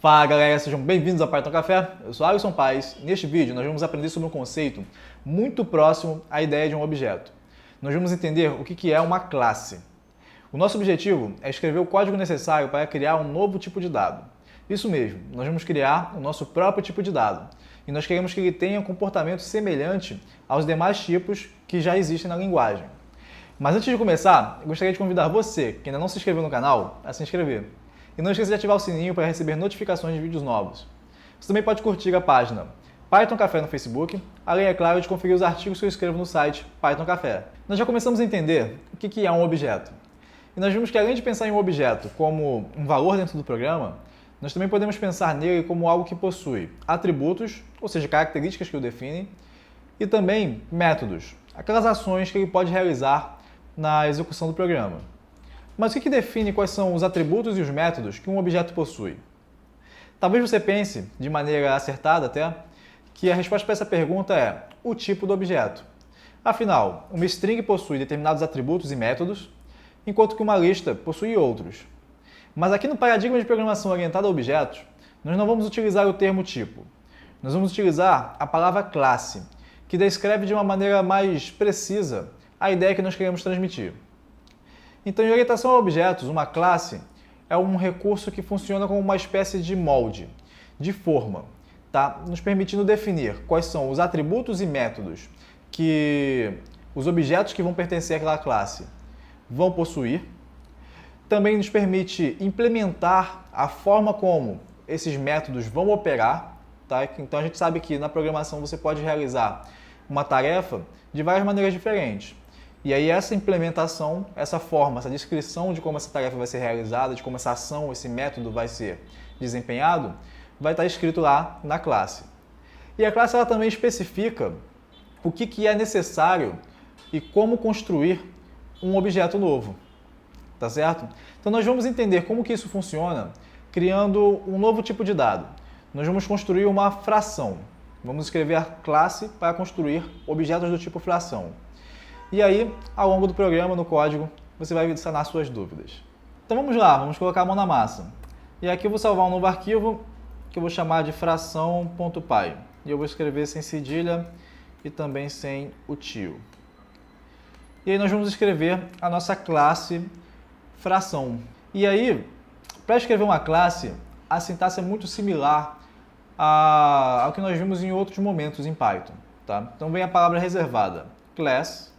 Fala galera, sejam bem-vindos ao Python Café. Eu sou Alisson Paes e neste vídeo nós vamos aprender sobre um conceito muito próximo à ideia de um objeto. Nós vamos entender o que é uma classe. O nosso objetivo é escrever o código necessário para criar um novo tipo de dado. Isso mesmo, nós vamos criar o nosso próprio tipo de dado e nós queremos que ele tenha um comportamento semelhante aos demais tipos que já existem na linguagem. Mas antes de começar, eu gostaria de convidar você, que ainda não se inscreveu no canal, a se inscrever. E não esqueça de ativar o sininho para receber notificações de vídeos novos. Você também pode curtir a página Python Café no Facebook, além, é claro, de conferir os artigos que eu escrevo no site Python Café. Nós já começamos a entender o que é um objeto. E nós vimos que, além de pensar em um objeto como um valor dentro do programa, nós também podemos pensar nele como algo que possui atributos, ou seja, características que o definem, e também métodos, aquelas ações que ele pode realizar na execução do programa. Mas o que define quais são os atributos e os métodos que um objeto possui? Talvez você pense, de maneira acertada até, que a resposta para essa pergunta é o tipo do objeto. Afinal, uma string possui determinados atributos e métodos, enquanto que uma lista possui outros. Mas aqui no paradigma de programação orientada a objetos, nós não vamos utilizar o termo tipo. Nós vamos utilizar a palavra classe, que descreve de uma maneira mais precisa a ideia que nós queremos transmitir. Então, em orientação a objetos, uma classe é um recurso que funciona como uma espécie de molde, de forma, tá? Nos permitindo definir quais são os atributos e métodos que os objetos que vão pertencer àquela classe vão possuir. Também nos permite implementar a forma como esses métodos vão operar, tá? Então, a gente sabe que na programação você pode realizar uma tarefa de várias maneiras diferentes. E aí essa implementação, essa forma, essa descrição de como essa tarefa vai ser realizada, de como essa ação, esse método vai ser desempenhado, vai estar escrito lá na classe. E a classe ela também especifica o que é necessário e como construir um objeto novo, tá certo? Então nós vamos entender como que isso funciona criando um novo tipo de dado. Nós vamos construir uma fração. Vamos escrever a classe para construir objetos do tipo fração. E aí, ao longo do programa, no código, você vai sanar suas dúvidas. Então vamos lá, vamos colocar a mão na massa. E aqui eu vou salvar um novo arquivo, que eu vou chamar de fração.py. E eu vou escrever sem cedilha e também sem o tio. E aí nós vamos escrever a nossa classe fração. E aí, para escrever uma classe, a sintaxe é muito similar ao que nós vimos em outros momentos em Python. Tá? Então vem a palavra reservada, class.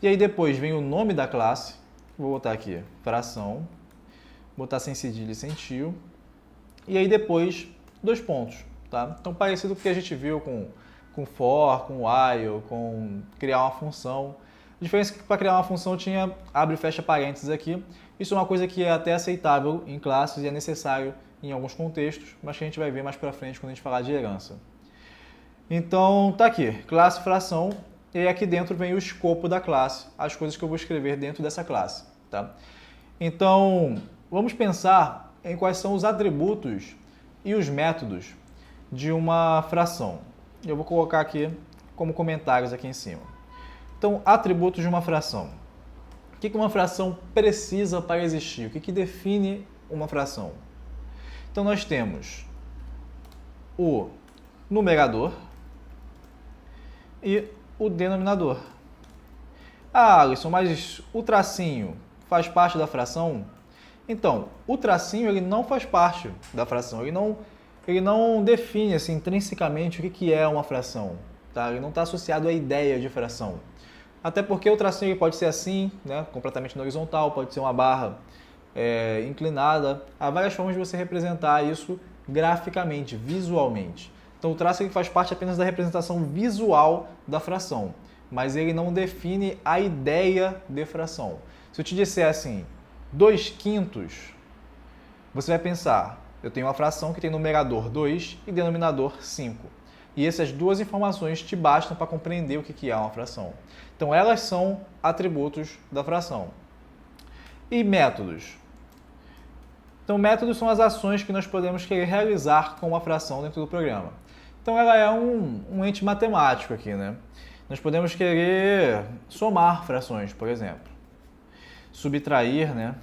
E aí depois vem o nome da classe, vou botar aqui, fração, botar sem cedilha e sem tio, e aí depois, dois pontos, tá? Então parecido com o que a gente viu com for, com while, com criar uma função. A diferença é que para criar uma função tinha abre e fecha parênteses aqui. Isso é uma coisa que é até aceitável em classes e é necessário em alguns contextos, mas que a gente vai ver mais para frente quando a gente falar de herança. Então tá aqui, classe fração. E aí aqui dentro vem o escopo da classe, as coisas que eu vou escrever dentro dessa classe. Tá? Então, vamos pensar em quais são os atributos e os métodos de uma fração. Eu vou colocar aqui como comentários aqui em cima. Então, atributos de uma fração. O que uma fração precisa para existir? O que define uma fração? Então, nós temos o numerador e o denominador. Ah, Alisson, mas o tracinho faz parte da fração? Então, o tracinho ele não faz parte da fração. Ele não define assim, intrinsecamente o que é uma fração. Tá? Ele não está associado à ideia de fração. Até porque o tracinho ele pode ser assim, né, completamente na horizontal, pode ser uma barra inclinada. Há várias formas de você representar isso graficamente, visualmente. Então o traço ele faz parte apenas da representação visual da fração, mas ele não define a ideia de fração. Se eu te disser assim, 2/5, você vai pensar, eu tenho uma fração que tem numerador 2 e denominador 5. E essas duas informações te bastam para compreender o que é uma fração. Então elas são atributos da fração. E métodos? Então métodos são as ações que nós podemos querer realizar com uma fração dentro do programa. Então ela é um ente matemático aqui, né? Nós podemos querer somar frações, por exemplo. Subtrair, né?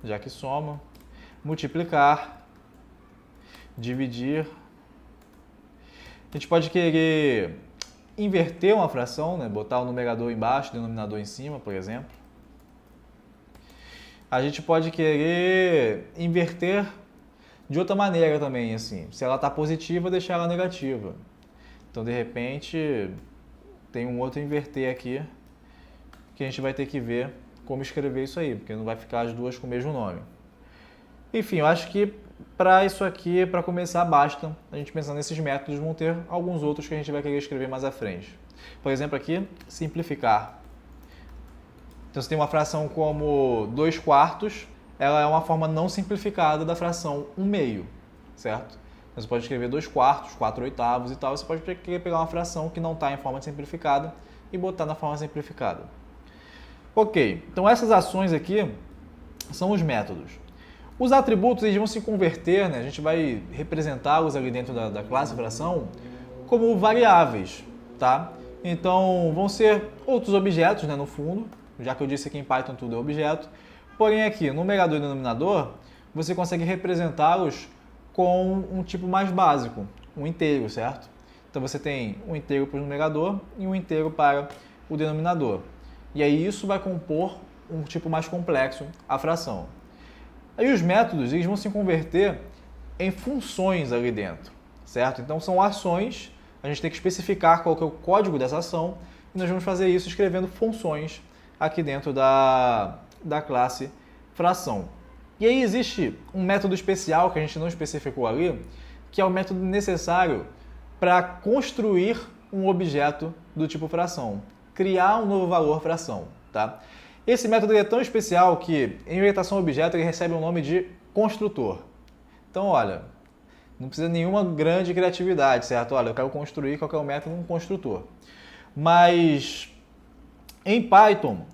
Já que soma. Multiplicar. dividir. A gente pode querer inverter uma fração, né? Botar o numerador embaixo, o denominador em cima, por exemplo. A gente pode querer inverter de outra maneira também, assim. Se ela está positiva, deixar ela negativa. Então, de repente, tem um outro inverter aqui que a gente vai ter que ver como escrever isso aí, porque não vai ficar as duas com o mesmo nome. Enfim, eu acho que para isso aqui, para começar, basta a gente pensar nesses métodos. Vão ter alguns outros que a gente vai querer escrever mais à frente. Por exemplo, aqui, simplificar. Então, se tem uma fração como 2/4, ela é uma forma não simplificada da fração 1/2, certo? Então, você pode escrever 2/4, 4/8 e tal. Você pode querer pegar uma fração que não está em forma simplificada e botar na forma simplificada. Ok, então essas ações aqui são os métodos. Os atributos eles vão se converter, né? A gente vai representá-los ali dentro da classe fração como variáveis, tá? Então vão ser outros objetos, né, no fundo, já que eu disse que em Python tudo é objeto. Porém aqui, numerador e denominador, você consegue representá-los com um tipo mais básico, um inteiro, certo? Então você tem um inteiro para o numerador e um inteiro para o denominador. E aí isso vai compor um tipo mais complexo, a fração. Aí os métodos eles vão se converter em funções ali dentro, certo? Então são ações, a gente tem que especificar qual que é o código dessa ação e nós vamos fazer isso escrevendo funções aqui dentro da classe fração. E aí existe um método especial que a gente não especificou ali, que é o método necessário para construir um objeto do tipo fração, criar um novo valor fração, tá? Esse método é tão especial que, em orientação a objeto, ele recebe o nome de construtor. Então, olha, não precisa de nenhuma grande criatividade, certo? Olha, eu quero construir qual que é o método de um construtor. Mas, em Python,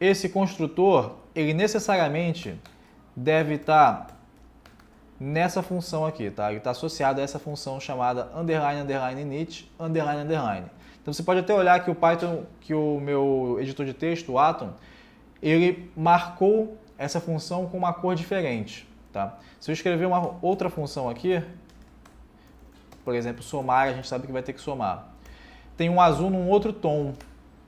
esse construtor, ele necessariamente deve estar nessa função aqui, tá? Ele está associado a essa função chamada underline, underline, init, underline, underline. Então, você pode até olhar que o Python, que o meu editor de texto, o Atom, ele marcou essa função com uma cor diferente, tá? Se eu escrever uma outra função aqui, por exemplo, somar, a gente sabe que vai ter que somar. Tem um azul num outro tom,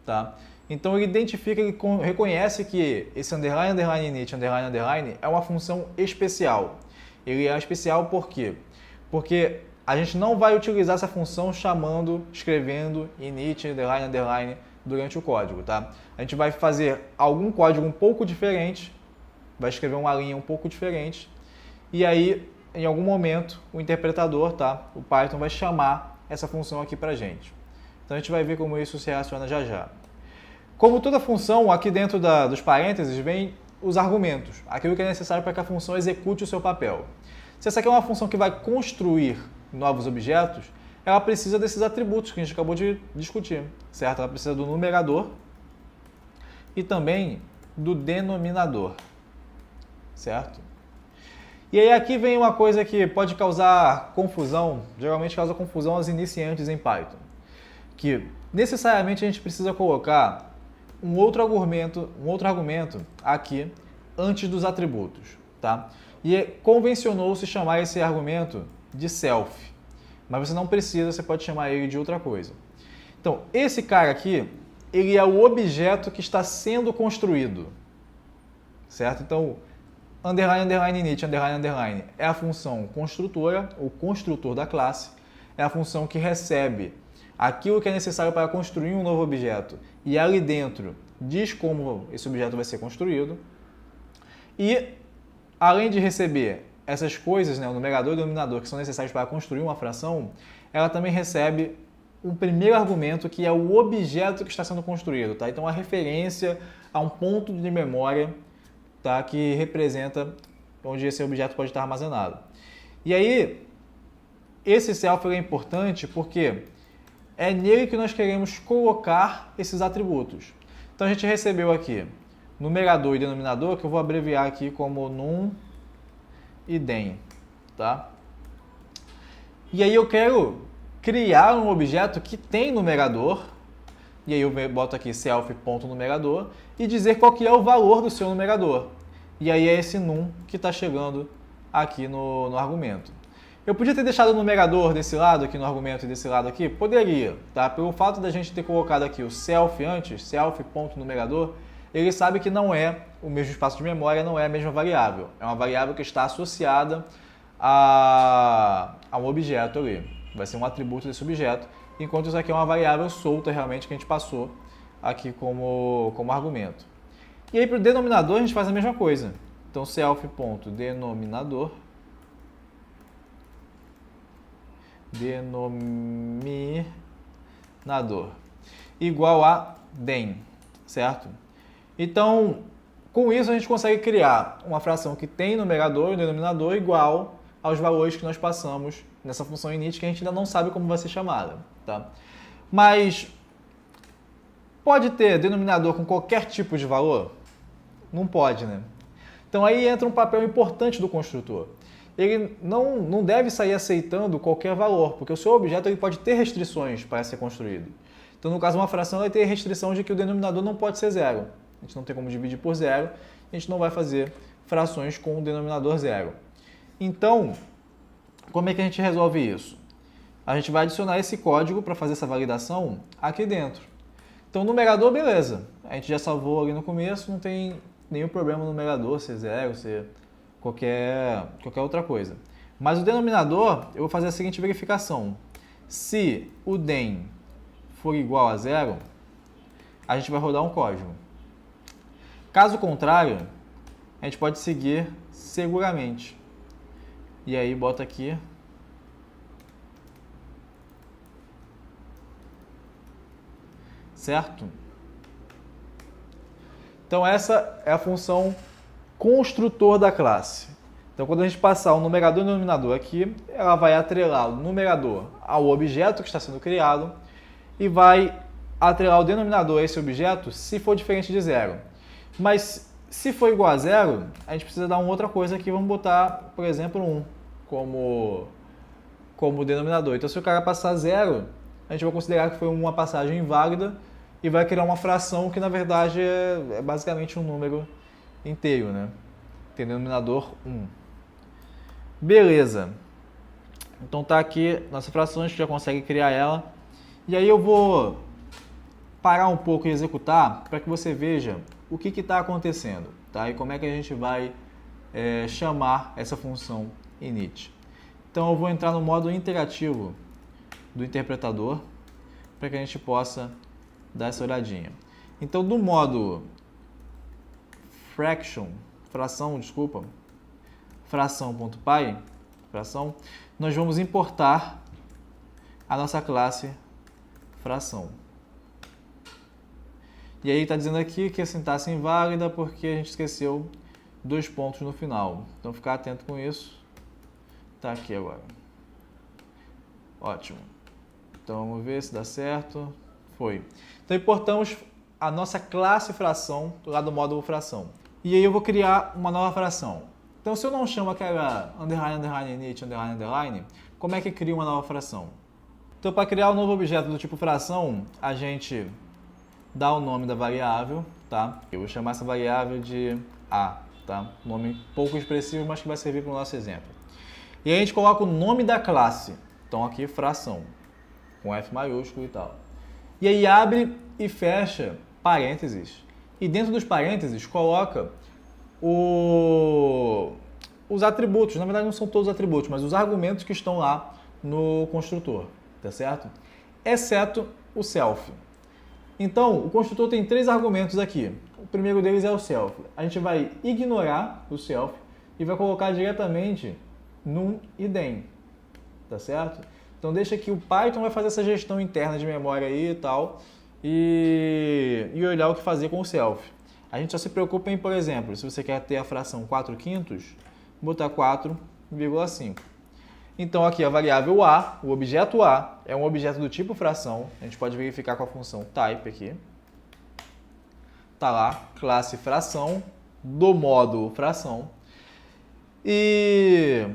tá? Então ele identifica, ele reconhece que esse underline, underline, init, underline, underline é uma função especial. Ele é especial por quê? Porque a gente não vai utilizar essa função escrevendo init, underline, underline durante o código, tá? A gente vai fazer algum código um pouco diferente, vai escrever uma linha um pouco diferente, e aí, em algum momento, o interpretador, tá? O Python vai chamar essa função aqui pra gente. Então a gente vai ver como isso se relaciona já já. Como toda função, aqui dentro dos parênteses vem os argumentos, aquilo que é necessário para que a função execute o seu papel. Se essa aqui é uma função que vai construir novos objetos, ela precisa desses atributos que a gente acabou de discutir, certo? Ela precisa do numerador e também do denominador, certo? E aí aqui vem uma coisa que pode causar confusão, geralmente causa confusão aos iniciantes em Python, que necessariamente a gente precisa colocar um outro argumento aqui antes dos atributos, tá? E convencionou-se chamar esse argumento de self. Mas você não precisa, você pode chamar ele de outra coisa. Então, esse cara aqui, ele é o objeto que está sendo construído, certo? Então, underline, underline, init, underline, underline é a função construtora, o construtor da classe, é a função que recebe aquilo que é necessário para construir um novo objeto e ali dentro diz como esse objeto vai ser construído. E, além de receber essas coisas, né, o numerador e o denominador, que são necessários para construir uma fração, ela também recebe um primeiro argumento, que é o objeto que está sendo construído, tá? Então, a referência a um ponto de memória, tá, que representa onde esse objeto pode estar armazenado. E aí, esse self é importante porque é nele que nós queremos colocar esses atributos. Então, a gente recebeu aqui numerador e denominador, que eu vou abreviar aqui como num e den, tá? E aí eu quero criar um objeto que tem numerador, e aí eu boto aqui self.numerador e dizer qual que é o valor do seu numerador. E aí é esse num que está chegando aqui no argumento. Eu podia ter deixado o numerador desse lado aqui no argumento e desse lado aqui? Poderia, tá? Pelo fato da gente ter colocado aqui o self antes, self.numerador, ele sabe que não é o mesmo espaço de memória, não é a mesma variável. É uma variável que está associada a um objeto ali. Vai ser um atributo desse objeto, enquanto isso aqui é uma variável solta realmente que a gente passou aqui como argumento. E aí para o denominador a gente faz a mesma coisa. Então self.denominador igual a den, certo? Então, com isso a gente consegue criar uma fração que tem numerador e denominador igual aos valores que nós passamos nessa função init, que a gente ainda não sabe como vai ser chamada, tá? Mas pode ter denominador com qualquer tipo de valor? Não pode, né? Então aí entra um papel importante do construtor. Ele não deve sair aceitando qualquer valor, porque o seu objeto ele pode ter restrições para ser construído. Então, no caso, uma fração vai ter restrição de que o denominador não pode ser zero. A gente não tem como dividir por zero, a gente não vai fazer frações com o denominador zero. Então, como é que a gente resolve isso? A gente vai adicionar esse código para fazer essa validação aqui dentro. Então, o numerador, beleza. A gente já salvou ali no começo, não tem nenhum problema no numerador ser zero, ser qualquer outra coisa. Mas o denominador, eu vou fazer a seguinte verificação. Se o den for igual a zero, a gente vai rodar um código. Caso contrário, a gente pode seguir seguramente. E aí bota aqui certo? Então essa é a função construtor da classe. Então quando a gente passar o numerador e o denominador aqui, ela vai atrelar o numerador ao objeto que está sendo criado e vai atrelar o denominador a esse objeto se for diferente de zero. Mas se for igual a zero, a gente precisa dar uma outra coisa aqui, vamos botar, por exemplo, 1 como denominador. Então se o cara passar zero, a gente vai considerar que foi uma passagem inválida e vai criar uma fração que na verdade é basicamente um número inteiro, né? Tem denominador 1. Beleza. Então tá aqui nossa fração, a gente já consegue criar ela. E aí eu vou parar um pouco e executar para que você veja o que está acontecendo, tá? E como é que a gente vai chamar essa função init. Então eu vou entrar no modo interativo do interpretador para que a gente possa dar essa olhadinha. Então do modo fração.py, nós vamos importar a nossa classe fração. E aí está dizendo aqui que a sintaxe é inválida porque a gente esqueceu 2 pontos no final. Então ficar atento com isso. Está aqui agora. Ótimo. Então vamos ver se dá certo. Foi. Então importamos a nossa classe fração lá do módulo fração. E aí eu vou criar uma nova fração. Então se eu não chamo aquela underline, underline, init, underline, underline, como é que cria uma nova fração? Então para criar um novo objeto do tipo fração, a gente dá o nome da variável, tá? Eu vou chamar essa variável de A, tá? Nome pouco expressivo, mas que vai servir para o nosso exemplo. E aí a gente coloca o nome da classe. Então aqui fração, com F maiúsculo e tal. E aí abre e fecha parênteses. E dentro dos parênteses coloca os atributos. Na verdade não são todos os atributos, mas os argumentos que estão lá no construtor, tá certo? Exceto o self. Então, o construtor tem 3 argumentos aqui. O primeiro deles é o self. A gente vai ignorar o self e vai colocar diretamente num e den, tá certo? Então deixa que o Python vai fazer essa gestão interna de memória aí e tal e olhar o que fazer com o self. A gente só se preocupa em, por exemplo, se você quer ter a fração 4/5, botar 4,5. Então aqui a variável A, o objeto A, é um objeto do tipo fração. A gente pode verificar com a função type aqui. Tá lá, classe fração, do módulo fração. E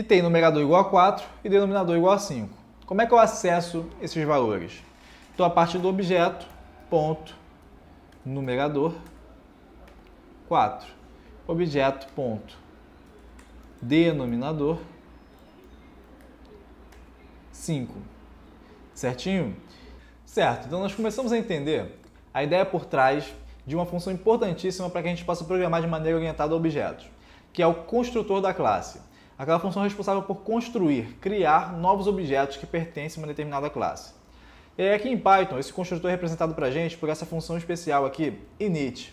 tem numerador igual a 4 e denominador igual a 5. Como é que eu acesso esses valores? Então a partir do objeto, ponto, numerador, 4. Objeto, ponto, denominador, 5. Certinho? Certo, então nós começamos a entender a ideia por trás de uma função importantíssima para que a gente possa programar de maneira orientada a objetos, que é o construtor da classe. Aquela função responsável por construir, criar novos objetos que pertencem a uma determinada classe. E aí aqui em Python, esse construtor é representado para a gente por essa função especial aqui, init,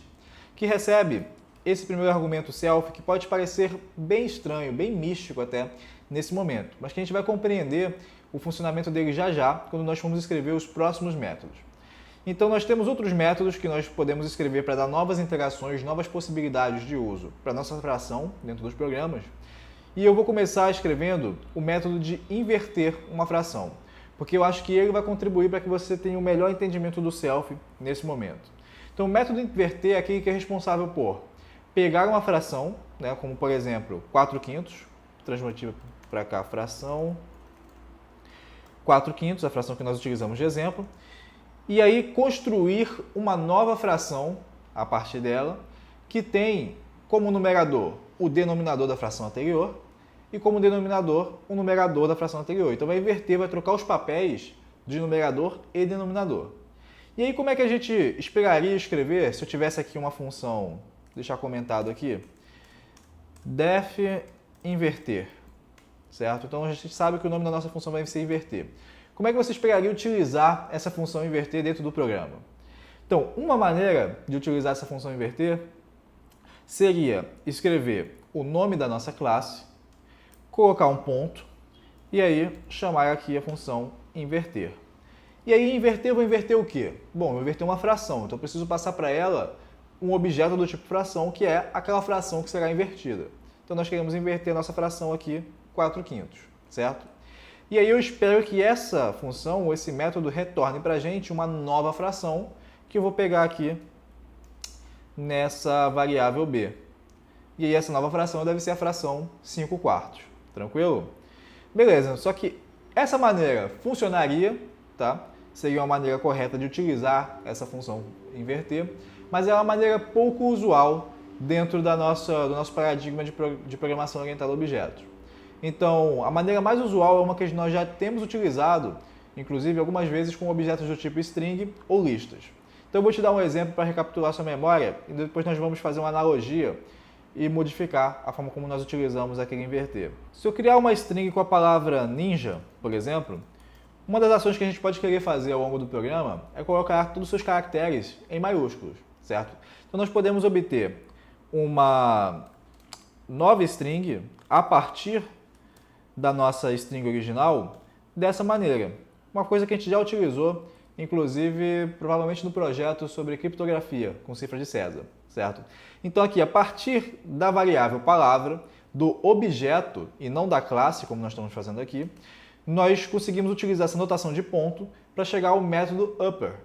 que recebe esse primeiro argumento self, que pode parecer bem estranho, bem místico até nesse momento, mas que a gente vai compreender o funcionamento dele já, quando nós formos escrever os próximos métodos. Então nós temos outros métodos que nós podemos escrever para dar novas interações, novas possibilidades de uso para a nossa fração dentro dos programas. E eu vou começar escrevendo o método de inverter uma fração, porque eu acho que ele vai contribuir para que você tenha um melhor entendimento do self nesse momento. Então o método inverter é aquele que é responsável por pegar uma fração, né, como por exemplo 4/5, transformativa para cá, fração 4/5, a fração que nós utilizamos de exemplo, e aí construir uma nova fração a partir dela, que tem como numerador o denominador da fração anterior e como denominador o numerador da fração anterior. Então vai inverter, vai trocar os papéis de numerador e denominador. E aí como é que a gente esperaria escrever se eu tivesse aqui uma função, vou deixar comentado aqui, def inverter, certo? Então a gente sabe que o nome da nossa função vai ser inverter. Como é que você esperaria utilizar essa função inverter dentro do programa? Então, uma maneira de utilizar essa função inverter seria escrever o nome da nossa classe, colocar um ponto e aí chamar aqui a função inverter. E aí inverter, eu vou inverter o quê? Bom, eu vou inverter uma fração, então eu preciso passar para ela um objeto do tipo fração, que é aquela fração que será invertida. Então nós queremos inverter a nossa fração aqui, 4/5, certo? E aí eu espero que essa função, ou esse método, retorne para a gente uma nova fração, que eu vou pegar aqui nessa variável b. E aí essa nova fração deve ser a fração 5/4. Tranquilo? Beleza, só que essa maneira funcionaria, tá? Seria uma maneira correta de utilizar essa função inverter, mas é uma maneira pouco usual dentro do nosso paradigma de programação orientada a objetos. Então, a maneira mais usual é uma que nós já temos utilizado, inclusive algumas vezes com objetos do tipo string ou listas. Então eu vou te dar um exemplo para recapitular sua memória e depois nós vamos fazer uma analogia e modificar a forma como nós utilizamos aquele inverter. Se eu criar uma string com a palavra ninja, por exemplo, uma das ações que a gente pode querer fazer ao longo do programa é colocar todos os seus caracteres em maiúsculos, certo? Então nós podemos obter uma nova string a partir da nossa string original dessa maneira. Uma coisa que a gente já utilizou, inclusive, provavelmente no projeto sobre criptografia com cifra de César, certo? Então aqui, a partir da variável palavra, do objeto e não da classe, como nós estamos fazendo aqui, nós conseguimos utilizar essa notação de ponto para chegar ao método upper,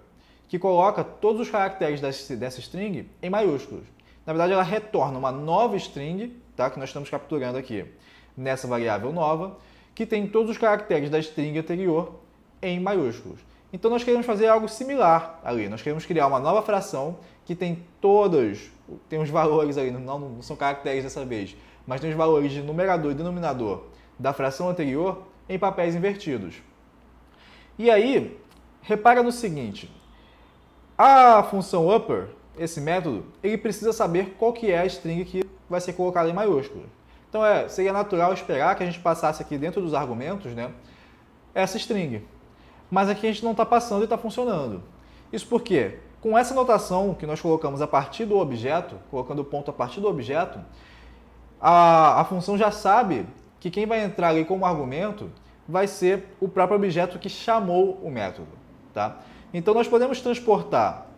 que coloca todos os caracteres dessa string em maiúsculos. Na verdade, ela retorna uma nova string, tá, que nós estamos capturando aqui nessa variável nova, que tem todos os caracteres da string anterior em maiúsculos. Então nós queremos fazer algo similar ali, nós queremos criar uma nova fração que tem os valores ali, não são caracteres dessa vez, mas tem os valores de numerador e denominador da fração anterior em papéis invertidos. E aí, repara no seguinte, a função upper, esse método, ele precisa saber qual que é a string que vai ser colocada em maiúsculos. Então seria natural esperar que a gente passasse aqui dentro dos argumentos, né, essa string. Mas aqui a gente não está passando e está funcionando. Isso porque, com essa notação que nós colocamos a partir do objeto, colocando o ponto a partir do objeto, a função já sabe que quem vai entrar ali como argumento vai ser o próprio objeto que chamou o método. Tá? Então nós podemos transportar,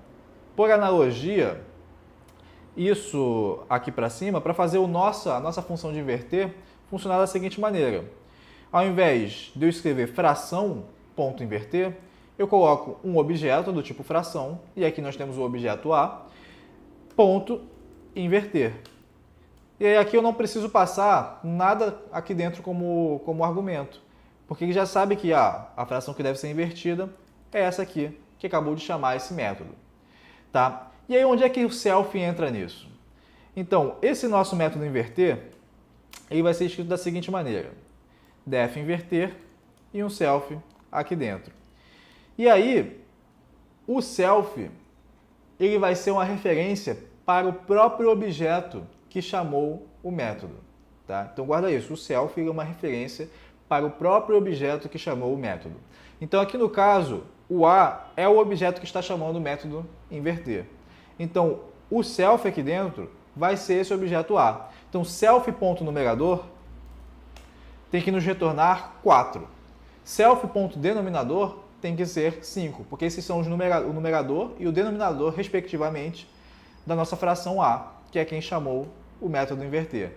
por analogia, isso aqui para cima para fazer a nossa função de inverter funcionar da seguinte maneira. Ao invés de eu escrever fração ponto inverter, eu coloco um objeto do tipo fração, e aqui nós temos o objeto A, ponto inverter. E aí aqui eu não preciso passar nada aqui dentro como argumento, porque ele já sabe que a fração que deve ser invertida é essa aqui, que acabou de chamar esse método. Tá? E aí onde é que o self entra nisso? Então, esse nosso método inverter, ele vai ser escrito da seguinte maneira. Def inverter e um self aqui dentro. E aí, o self ele vai ser uma referência para o próprio objeto que chamou o método. Tá? Então guarda isso, o self é uma referência para o próprio objeto que chamou o método. Então aqui no caso, o A é o objeto que está chamando o método inverter. Então o self aqui dentro vai ser esse objeto A. Então self.numerador tem que nos retornar 4. Self.denominador tem que ser 5, porque esses são o numerador e o denominador, respectivamente, da nossa fração A, que é quem chamou o método inverter.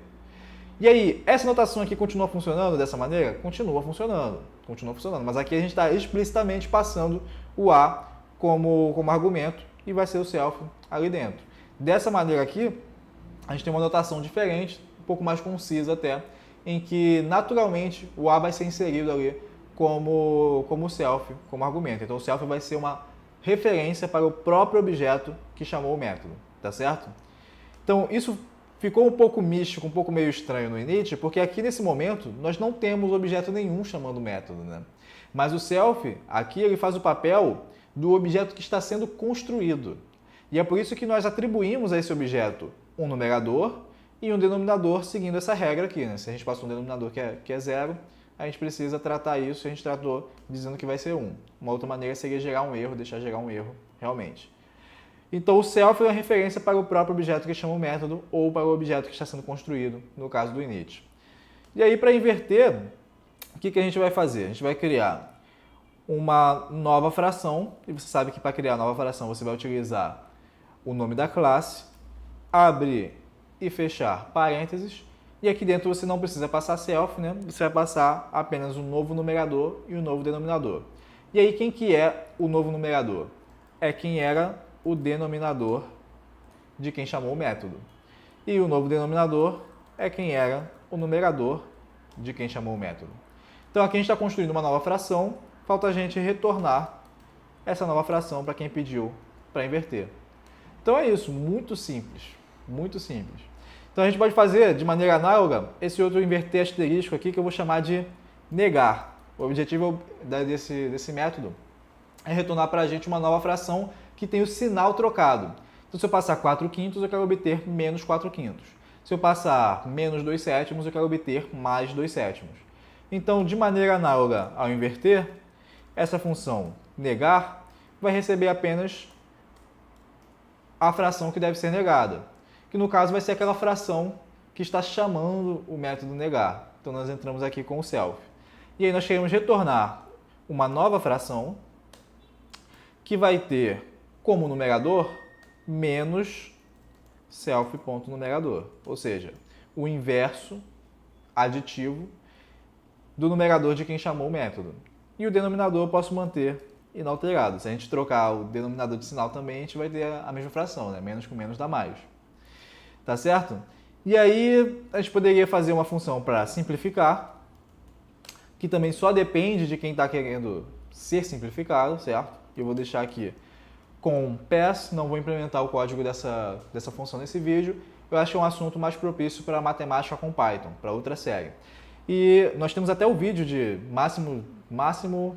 E aí, essa notação aqui continua funcionando dessa maneira? Continua funcionando, mas aqui a gente está explicitamente passando o A como argumento e vai ser o self ali dentro. Dessa maneira aqui, a gente tem uma notação diferente, um pouco mais concisa até, em que naturalmente o A vai ser inserido ali como self, como argumento. Então o self vai ser uma referência para o próprio objeto que chamou o método, tá certo? Então isso ficou um pouco místico, um pouco meio estranho no init, porque aqui nesse momento nós não temos objeto nenhum chamando o método, né? Mas o self, aqui ele faz o papel do objeto que está sendo construído. E é por isso que nós atribuímos a esse objeto um numerador e um denominador seguindo essa regra aqui, né? Se a gente passa um denominador que é 0, a gente precisa tratar isso, a gente tratou dizendo que vai ser 1. Uma outra maneira seria gerar um erro, deixar gerar um erro realmente. Então o self é uma referência para o próprio objeto que chama o método ou para o objeto que está sendo construído, no caso do init. E aí para inverter, o que a gente vai fazer? A gente vai criar uma nova fração, e você sabe que para criar a nova fração você vai utilizar o nome da classe, abrir e fechar parênteses, e aqui dentro você não precisa passar self, né? Você vai passar apenas um novo numerador e um novo denominador. E aí quem que é o novo numerador? É quem era o denominador de quem chamou o método. E o novo denominador é quem era o numerador de quem chamou o método. Então aqui a gente está construindo uma nova fração, falta a gente retornar essa nova fração para quem pediu para inverter. Então é isso, muito simples, muito simples. Então a gente pode fazer de maneira análoga esse outro inverter asterístico aqui que eu vou chamar de negar. O objetivo desse método é retornar para a gente uma nova fração que tem o sinal trocado. Então se eu passar 4/5, eu quero obter menos 4/5. Se eu passar menos 2/7, eu quero obter mais 2/7. Então de maneira análoga ao inverter, essa função negar vai receber apenas a fração que deve ser negada, que no caso vai ser aquela fração que está chamando o método negar. Então nós entramos aqui com o self. E aí nós queremos retornar uma nova fração que vai ter como numerador menos self.numerador, ou seja, o inverso aditivo do numerador de quem chamou o método. E o denominador eu posso manter inalterado. Se a gente trocar o denominador de sinal também, a gente vai ter a mesma fração, né? Menos com menos dá mais. Tá certo? E aí a gente poderia fazer uma função para simplificar, que também só depende de quem está querendo ser simplificado, certo? Eu vou deixar aqui com pass, não vou implementar o código dessa função nesse vídeo. Eu acho que é um assunto mais propício para matemática com Python, para outra série. E nós temos até o vídeo de máximo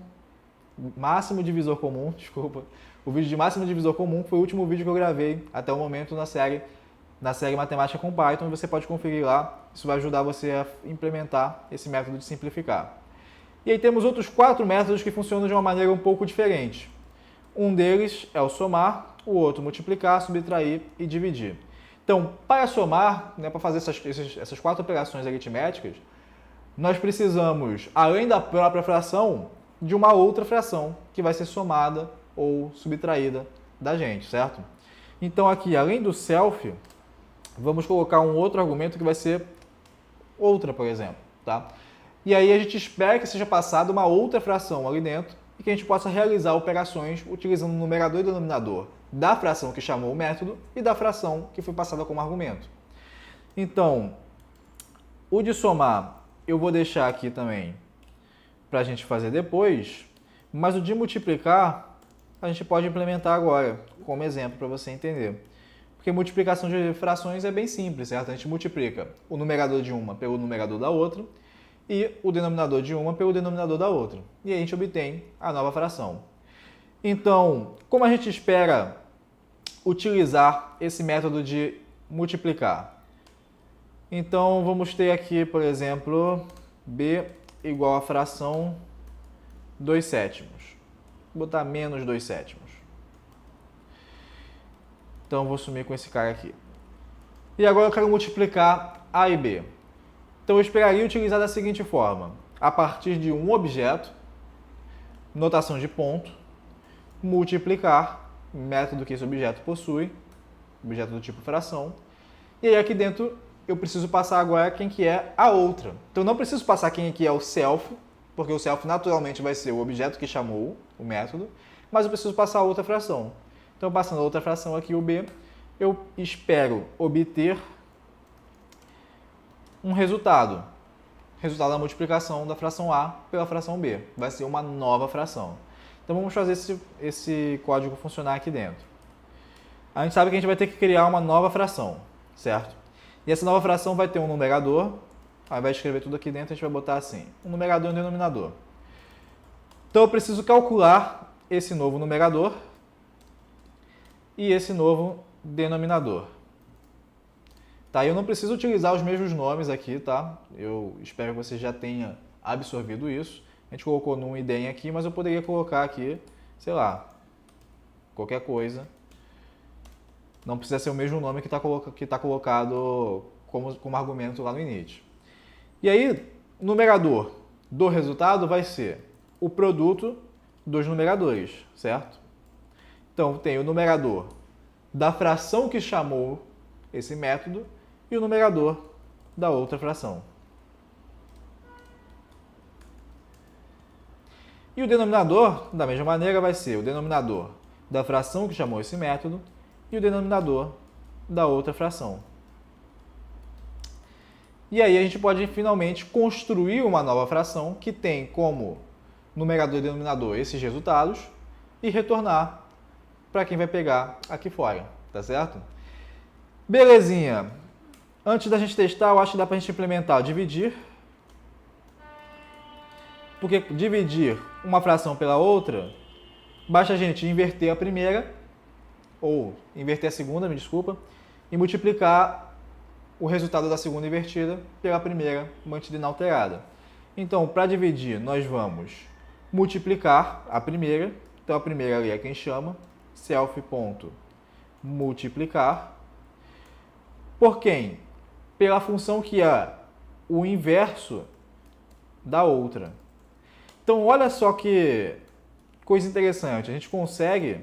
divisor comum, desculpa. O vídeo de máximo divisor comum foi o último vídeo que eu gravei até o momento na série Matemática com Python. Você pode conferir lá, isso vai ajudar você a implementar esse método de simplificar. E aí temos outros 4 métodos que funcionam de uma maneira um pouco diferente. Um deles é o somar, o outro multiplicar, subtrair e dividir. Então, para somar, né, para fazer essas 4 operações aritméticas, nós precisamos, além da própria fração, de uma outra fração que vai ser somada ou subtraída da gente, certo? Então aqui, além do self, vamos colocar um outro argumento que vai ser outra, por exemplo, tá? E aí a gente espera que seja passada uma outra fração ali dentro e que a gente possa realizar operações utilizando o numerador e denominador da fração que chamou o método e da fração que foi passada como argumento. Então, o de somar eu vou deixar aqui também para a gente fazer depois, mas o de multiplicar a gente pode implementar agora como exemplo para você entender. Porque multiplicação de frações é bem simples, certo? A gente multiplica o numerador de uma pelo numerador da outra e o denominador de uma pelo denominador da outra. E aí a gente obtém a nova fração. Então, como a gente espera utilizar esse método de multiplicar? Então, vamos ter aqui, por exemplo, b igual a fração 2/7. Vou botar menos 2/7. Então, eu vou sumir com esse cara aqui. E agora eu quero multiplicar a e b. Então, eu esperaria utilizar da seguinte forma. A partir de um objeto, notação de ponto, multiplicar, método que esse objeto possui, objeto do tipo fração. E aí aqui dentro eu preciso passar agora quem que é a outra. Então, eu não preciso passar quem que é o self, porque o self naturalmente vai ser o objeto que chamou o método, mas eu preciso passar a outra fração. Então, passando a outra fração aqui, o b, eu espero obter um resultado. Resultado da multiplicação da fração a pela fração b. Vai ser uma nova fração. Então, vamos fazer esse código funcionar aqui dentro. A gente sabe que a gente vai ter que criar uma nova fração, certo? E essa nova fração vai ter um numerador. Ao invés de escrever tudo aqui dentro, a gente vai botar assim, um numerador e um denominador. Então, eu preciso calcular esse novo numerador e esse novo denominador. Tá? Eu não preciso utilizar os mesmos nomes aqui, tá? Eu espero que você já tenha absorvido isso. A gente colocou num idem aqui, mas eu poderia colocar aqui, sei lá, qualquer coisa. Não precisa ser o mesmo nome que está colocado como argumento lá no init. E aí, o numerador do resultado vai ser o produto dos numeradores, certo? Então, tem o numerador da fração que chamou esse método e o numerador da outra fração. E o denominador, da mesma maneira, vai ser o denominador da fração que chamou esse método e o denominador da outra fração. E aí a gente pode finalmente construir uma nova fração que tem como numerador e denominador esses resultados e retornar para quem vai pegar aqui fora, tá certo? Belezinha! Antes da gente testar, eu acho que dá para a gente implementar dividir. Porque dividir uma fração pela outra, basta a gente inverter a primeira, ou inverter a segunda, me desculpa, e multiplicar o resultado da segunda invertida pela primeira mantida inalterada. Então, para dividir, nós vamos multiplicar a primeira. Então, a primeira ali é quem chama, self.multiplicar. Por quem? Pela função que é o inverso da outra. Então, olha só que coisa interessante. A gente consegue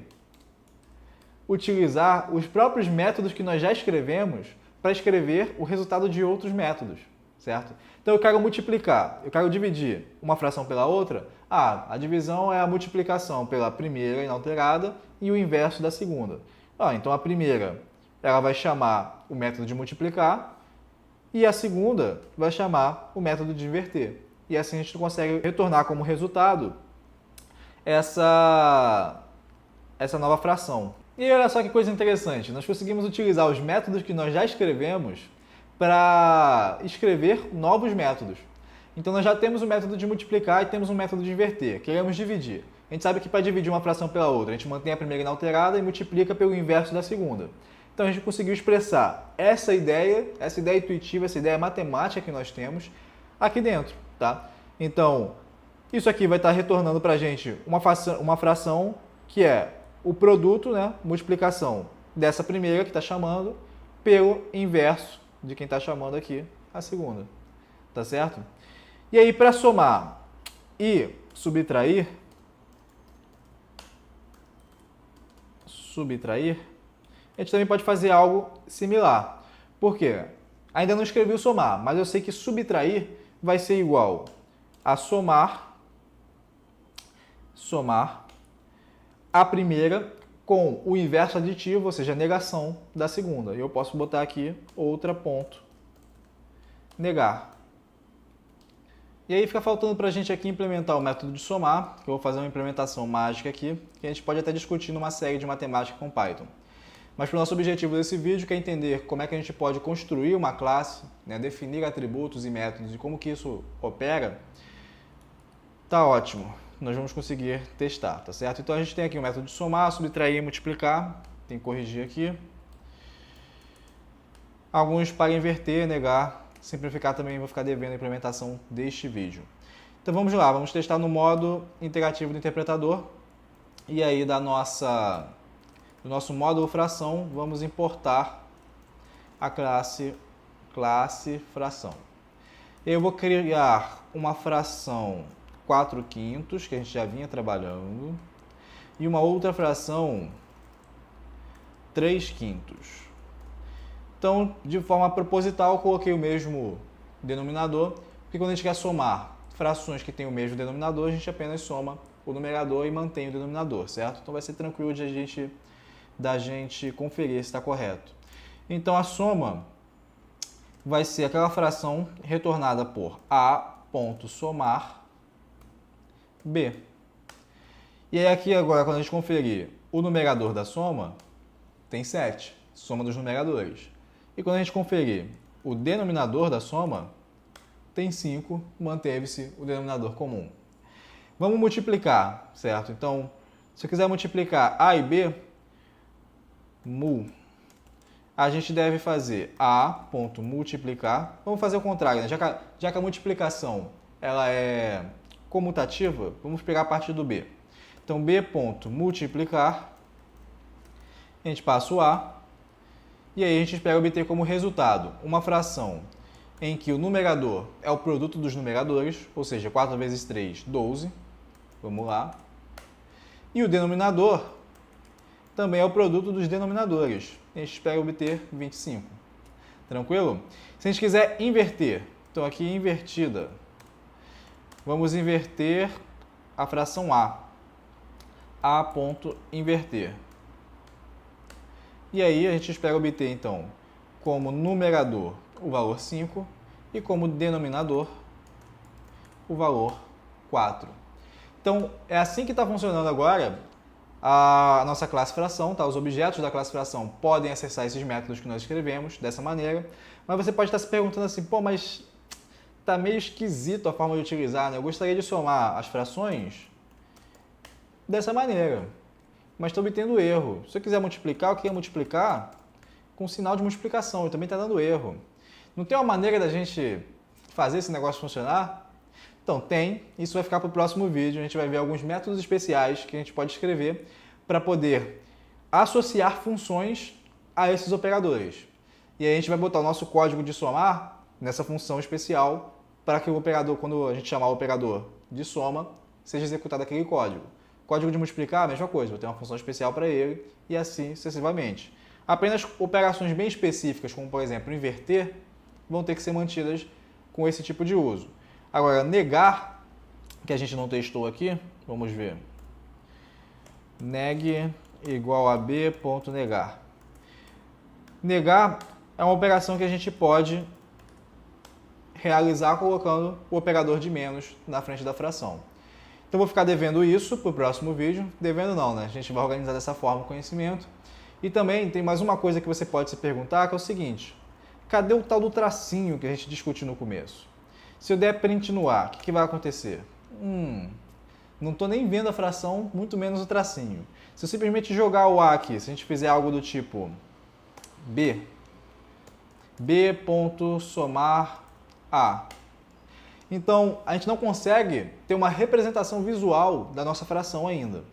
utilizar os próprios métodos que nós já escrevemos para escrever o resultado de outros métodos, certo? Então, eu quero multiplicar, eu quero dividir uma fração pela outra. A divisão é a multiplicação pela primeira inalterada e o inverso da segunda. Então, a primeira ela vai chamar o método de multiplicar e a segunda vai chamar o método de inverter. E assim a gente consegue retornar como resultado essa nova fração. E olha só que coisa interessante, nós conseguimos utilizar os métodos que nós já escrevemos para escrever novos métodos. Então nós já temos o método de multiplicar e temos um método de inverter. Queremos dividir. A gente sabe que para dividir uma fração pela outra, a gente mantém a primeira inalterada e multiplica pelo inverso da segunda. Então a gente conseguiu expressar essa ideia intuitiva, essa ideia matemática que nós temos aqui dentro, tá? Então, isso aqui vai estar retornando para a gente uma fração que é o produto, né, multiplicação dessa primeira que está chamando pelo inverso de quem está chamando aqui a segunda, tá certo? E aí, para somar e subtrair, a gente também pode fazer algo similar. Por quê? Ainda não escrevi o somar, mas eu sei que subtrair vai ser igual a somar a primeira com o inverso aditivo, ou seja, a negação da segunda. E eu posso botar aqui outra ponto, negar. E aí fica faltando para a gente aqui implementar o método de somar, que eu vou fazer uma implementação mágica aqui, que a gente pode até discutir numa série de matemática com Python. Mas para o nosso objetivo desse vídeo, que é entender como é que a gente pode construir uma classe, né, definir atributos e métodos e como que isso opera, tá ótimo. Nós vamos conseguir testar, tá certo? Então a gente tem aqui o método de somar, subtrair e multiplicar. Tem que corrigir aqui. Alguns para inverter, negar, simplificar também, vou ficar devendo a implementação deste vídeo. Então vamos lá, vamos testar no modo interativo do interpretador. E aí do nosso módulo fração, vamos importar a classe fração. Eu vou criar uma fração 4/5, que a gente já vinha trabalhando, e uma outra fração 3/5. Então, de forma proposital, eu coloquei o mesmo denominador, porque quando a gente quer somar frações que têm o mesmo denominador, a gente apenas soma o numerador e mantém o denominador, certo? Então vai ser tranquilo da gente conferir se está correto. Então a soma vai ser aquela fração retornada por a.somar b. E aí aqui agora, quando a gente conferir o numerador da soma, tem 7, soma dos numeradores. E quando a gente conferir o denominador da soma, tem 5, manteve-se o denominador comum. Vamos multiplicar, certo? Então, se eu quiser multiplicar A e B, a gente deve fazer A.multiplicar. Vamos fazer o contrário, né? Já que a multiplicação ela é comutativa, vamos pegar a partir do B. Então, B.multiplicar, a gente passa o A, e aí a gente espera obter como resultado uma fração em que o numerador é o produto dos numeradores, ou seja, 4 vezes 3, 12. Vamos lá. E o denominador também é o produto dos denominadores. A gente espera obter 25. Tranquilo? Se a gente quiser inverter, então aqui invertida, vamos inverter a fração A. A.inverter. E aí a gente espera obter, então, como numerador o valor 5 e como denominador o valor 4. Então, é assim que está funcionando agora a nossa classe fração, tá? Os objetos da classe fração podem acessar esses métodos que nós escrevemos dessa maneira, mas você pode estar se perguntando assim, pô, mas tá meio esquisito a forma de utilizar, né? Eu gostaria de somar as frações dessa maneira, mas estou obtendo erro. Se eu quiser multiplicar, eu queria multiplicar com sinal de multiplicação, e também está dando erro. Não tem uma maneira da gente fazer esse negócio funcionar? Então tem, isso vai ficar para o próximo vídeo, a gente vai ver alguns métodos especiais que a gente pode escrever para poder associar funções a esses operadores. E aí a gente vai botar o nosso código de somar nessa função especial para que o operador, quando a gente chamar o operador de soma, seja executado aquele código. Código de multiplicar, a mesma coisa, vou ter uma função especial para ele e assim sucessivamente. Apenas operações bem específicas, como por exemplo inverter, vão ter que ser mantidas com esse tipo de uso. Agora, negar, que a gente não testou aqui, vamos ver. Neg igual a b.negar. Negar é uma operação que a gente pode realizar colocando o operador de menos na frente da fração. Então, vou ficar devendo isso para o próximo vídeo. Devendo não, né? A gente vai organizar dessa forma o conhecimento. E também tem mais uma coisa que você pode se perguntar, que é o seguinte. Cadê o tal do tracinho que a gente discutiu no começo? Se eu der print no A, o que vai acontecer? Não estou nem vendo a fração, muito menos o tracinho. Se eu simplesmente jogar o A aqui, se a gente fizer algo do tipo b.somar A, então a gente não consegue ter uma representação visual da nossa fração ainda.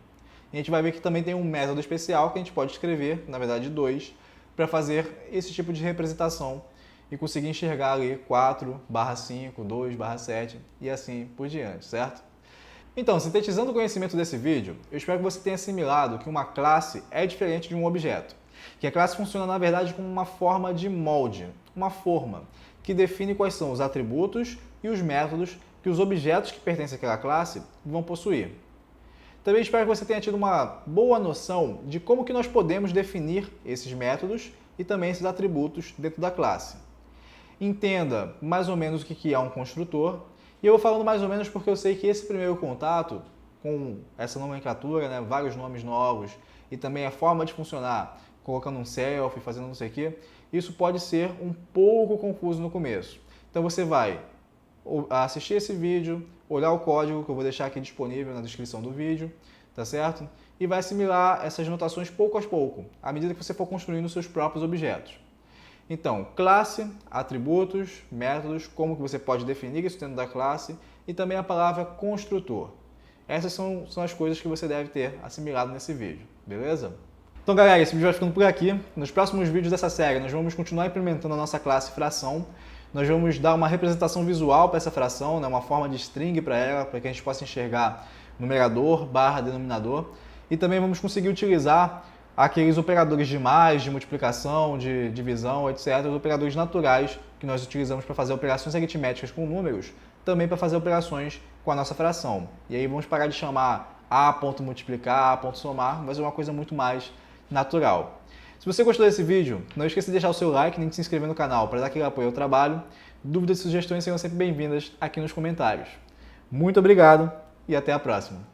A gente vai ver que também tem um método especial que a gente pode escrever, na verdade 2, para fazer esse tipo de representação e conseguir enxergar ali 4/5, 2/7 e assim por diante, certo? Então, sintetizando o conhecimento desse vídeo, eu espero que você tenha assimilado que uma classe é diferente de um objeto. Que a classe funciona, na verdade, como uma forma de molde, uma forma que define quais são os atributos e os métodos que os objetos que pertencem àquela classe vão possuir. Também espero que você tenha tido uma boa noção de como que nós podemos definir esses métodos e também esses atributos dentro da classe. Entenda mais ou menos o que é um construtor, e eu vou falando mais ou menos porque eu sei que esse primeiro contato com essa nomenclatura, né, vários nomes novos, e também a forma de funcionar colocando um selfie, fazendo não sei o quê. Isso pode ser um pouco confuso no começo. Então você vai assistir esse vídeo, olhar o código que eu vou deixar aqui disponível na descrição do vídeo, tá certo? E vai assimilar essas notações pouco a pouco, à medida que você for construindo os seus próprios objetos. Então, classe, atributos, métodos, como que você pode definir isso dentro da classe e também a palavra construtor. Essas são as coisas que você deve ter assimilado nesse vídeo, beleza? Então, galera, esse vídeo vai ficando por aqui. Nos próximos vídeos dessa série, nós vamos continuar implementando a nossa classe fração. Nós vamos dar uma representação visual para essa fração, né, uma forma de string para ela, para que a gente possa enxergar numerador barra denominador. E também vamos conseguir utilizar aqueles operadores de mais, de multiplicação, de divisão, etc., os operadores naturais que nós utilizamos para fazer operações aritméticas com números, também para fazer operações com a nossa fração. E aí vamos parar de chamar a.multiplicar, a.somar, mas é uma coisa muito mais natural. Se você gostou desse vídeo, não esqueça de deixar o seu like nem de se inscrever no canal para dar aquele apoio ao trabalho. Dúvidas e sugestões serão sempre bem-vindas aqui nos comentários. Muito obrigado e até a próxima!